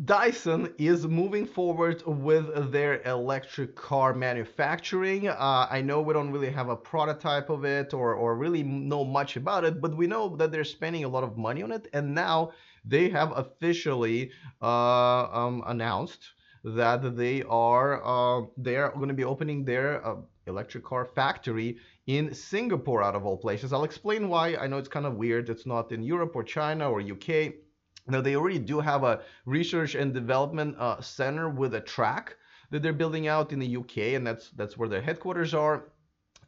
Dyson is moving forward with their electric car manufacturing. I know we don't really have a prototype of it or really know much about it, but we know that they're spending a lot of money on it. And now they have officially announced that they are going to be opening their electric car factory in Singapore, out of all places. I'll explain why. I know it's kind of weird. It's not in Europe or China or UK. Now they already do have a research and development center with a track that they're building out in the UK, and that's where their headquarters are.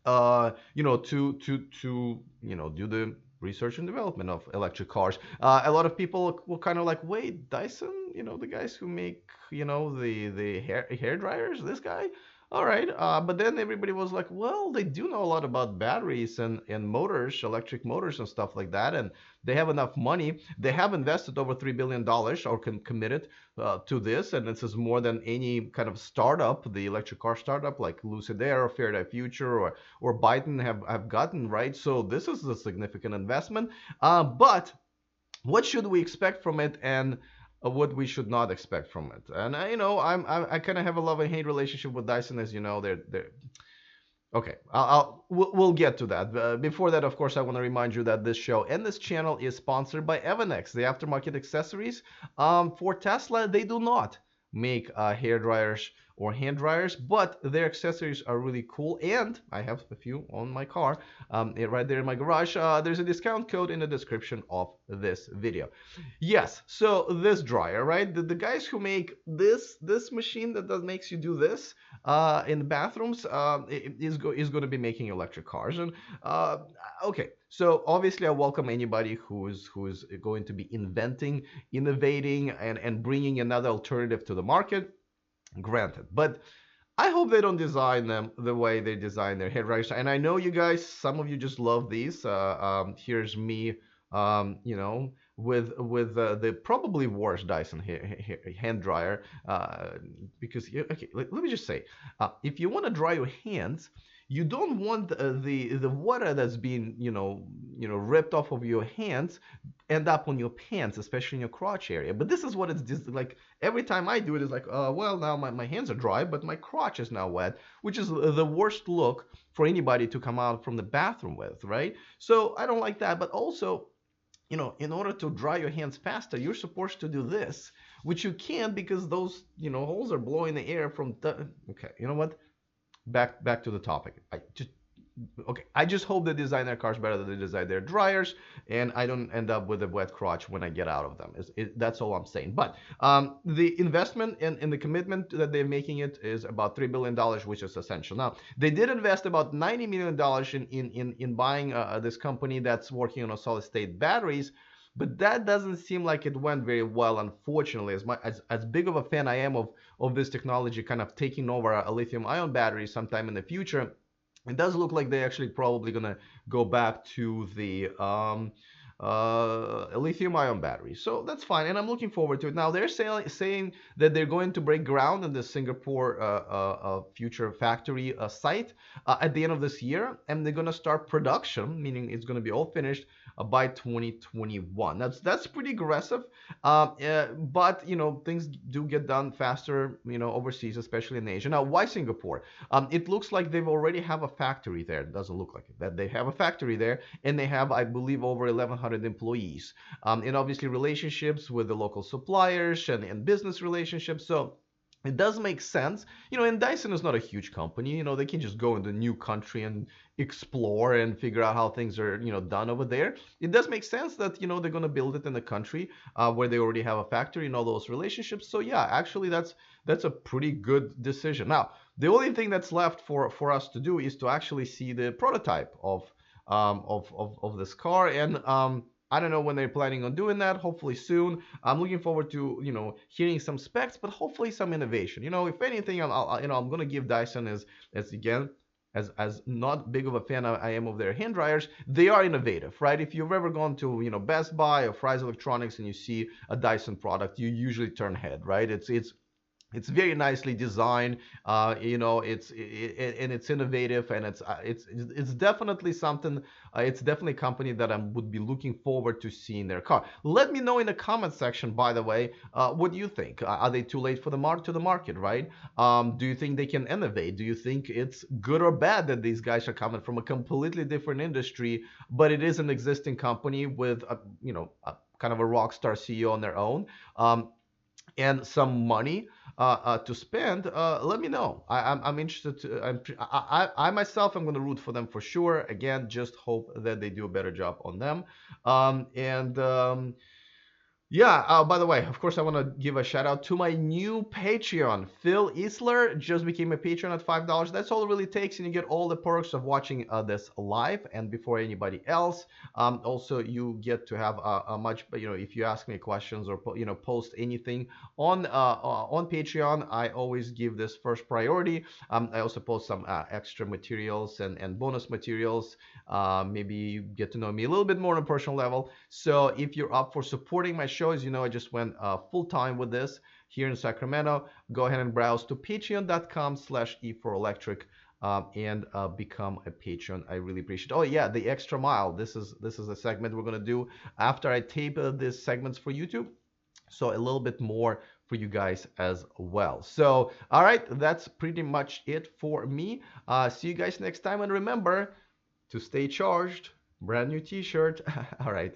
To do the research and development of electric cars. A lot of people will kind of like, wait, Dyson, the guys who make the hair dryers, this guy. All right, but then everybody was like, well, they do know a lot about batteries and motors, electric motors and stuff like that, and they have enough money. They have invested over $3 billion or committed to this, and this is more than any kind of startup, the electric car startup like Lucid Air or Faraday Future or Biden have gotten, right? So this is a significant investment. But what should we expect from it, and what we should not expect from it? And I kind of have a love and hate relationship with Dyson, as you know. They're Okay, we'll get to that. Before that, of course, I want to remind you that this show and this channel is sponsored by Evanex, the aftermarket accessories. For Tesla, they do not make hair dryers or hand dryers, but their accessories are really cool, and I have a few on my car, right there in my garage. There's a discount code in the description of this video. Yes, so this dryer, right? The guys who make this machine that makes you do this in the bathrooms is going to be making electric cars. And okay, so obviously I welcome anybody who's going to be inventing, innovating, and bringing another alternative to the market. Granted, but I hope they don't design them the way they design their head dryers. And I know you guys, some of you just love these. Here's me, with the probably worst Dyson hand dryer, because okay, let me just say, if you want to dry your hands, you don't want the water that's being ripped off of your hands end up on your pants, especially in your crotch area. But this is what it's just like. Every time I do it, it's like, well, now my hands are dry, but my crotch is now wet, which is the worst look for anybody to come out from the bathroom with, right? So I don't like that. But also, in order to dry your hands faster, you're supposed to do this, which you can't because those, holes are blowing the air from the. Okay, you know what? Back to the topic. I just hope they design their cars better than they design their dryers, and I don't end up with a wet crotch when I get out of them. That's all I'm saying. But the investment and the commitment that they're making it is about $3 billion, which is essential. Now, they did invest about $90 million in buying this company that's working on a solid state batteries. But that doesn't seem like it went very well, unfortunately. As big of a fan I am of this technology kind of taking over a lithium ion battery sometime in the future, it does look like they're actually probably going to go back to the lithium-ion battery. So that's fine, and I'm looking forward to it. Now they're saying that they're going to break ground in the Singapore future factory site at the end of this year, and they're going to start production, meaning it's going to be all finished by 2021. That's pretty aggressive, but things do get done faster, overseas, especially in Asia. Now, why Singapore? It looks like they've already have a factory there. It doesn't look like it. That they have a factory there, and they have, I believe, over 1,100 employees, and obviously relationships with the local suppliers and business relationships. So it does make sense, and Dyson is not a huge company. They can just go into a new country and explore and figure out how things are, done over there. It does make sense that, they're going to build it in a country where they already have a factory and all those relationships. So yeah, actually that's a pretty good decision. Now, the only thing that's left for us to do is to actually see the prototype of this car, and I don't know when they're planning on doing that. Hopefully soon. I'm looking forward to hearing some specs, but hopefully some innovation. If anything, I'm gonna give Dyson as again as not big of a fan I am of their hand dryers. They are innovative, right? If you've ever gone to Best Buy or Fry's Electronics and you see a Dyson product, you usually turn head, right? It's very nicely designed. And it's innovative, and it's definitely something. It's definitely a company that I would be looking forward to seeing their car. Let me know in the comment section, by the way, what do you think? Are they too late for the market, right? Do you think they can innovate? Do you think it's good or bad that these guys are coming from a completely different industry, but it is an existing company with kind of a rock star CEO on their own? And some money to spend, let me know. I'm interested to. I myself am going to root for them for sure. Again, just hope that they do a better job on them. And Yeah, by the way, of course, I want to give a shout out to my new Patreon. Phil Isler just became a patron at $5. That's all it really takes, and you get all the perks of watching this live and before anybody else. Also, you get to have a much, if you ask me questions or post anything on Patreon, I always give this first priority. I also post some extra materials and bonus materials. Maybe you get to know me a little bit more on a personal level. So if you're up for supporting my show, as you know, I just went full time with this here in Sacramento. Go ahead and browse to patreon.com/e4electric and become a patron. I really appreciate it. Oh yeah, the extra mile. This is a segment we're gonna do after I tape these segments for YouTube. So a little bit more for you guys as well. So all right, that's pretty much it for me. See you guys next time, and remember to stay charged. Brand new T-shirt. All right.